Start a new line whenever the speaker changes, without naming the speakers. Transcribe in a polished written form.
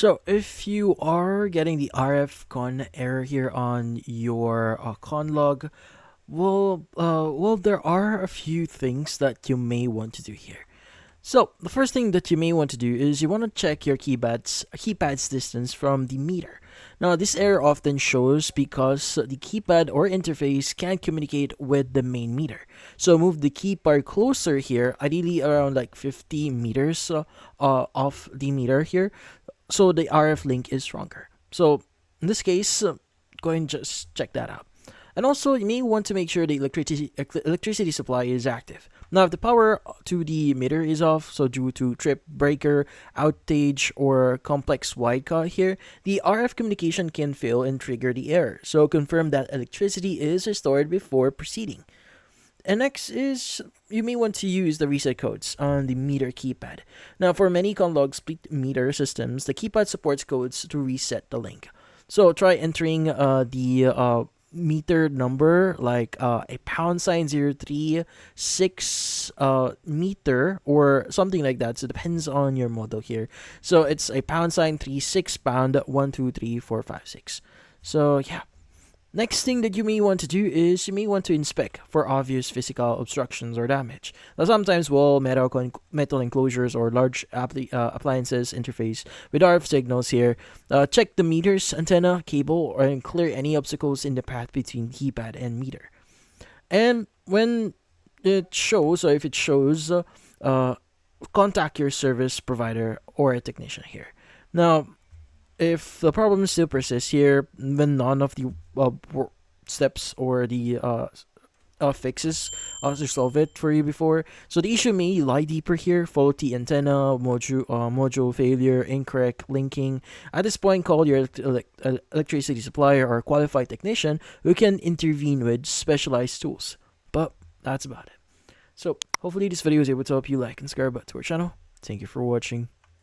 So if you are getting the RF Con error here on your Conlog, there are a few things that you may want to do here. So the first thing that you may want to do is you want to check your keypad's distance from the meter. Now this error often shows because the keypad or interface can't communicate with the main meter. So move the keypad closer here, ideally around like 50 meters off the meter here, so the RF link is stronger. So in this case, go ahead and just check that out. And also, you may want to make sure the electricity supply is active. Now, if the power to the meter is off, so due to trip, breaker, outage, or complex wildcard here, the RF communication can fail and trigger the error. So confirm that electricity is restored before proceeding. And next is you may want to use the reset codes on the meter keypad. Now, for many Conlog split meter systems, the keypad supports codes to reset the link. So try entering the meter number like a pound sign 036 meter or something like that. So it depends on your model here. So it's a pound sign 36 pound 123456. So yeah. Next thing that you may want to do is you may want to inspect for obvious physical obstructions or damage. Now, sometimes metal enclosures or large appliances interface with RF signals here. Check the meter's antenna, cable, and clear any obstacles in the path between keypad and meter. And when it shows, or if it shows, contact your service provider or a technician here. Now, if the problem still persists here, when none of the steps or the fixes resolve it for you before, so the issue may lie deeper here: faulty antenna, module failure, incorrect linking. At this point, call your electricity supplier or qualified technician who can intervene with specialized tools. But that's about it. So hopefully this video is able to help you like and subscribe to our channel. Thank you for watching.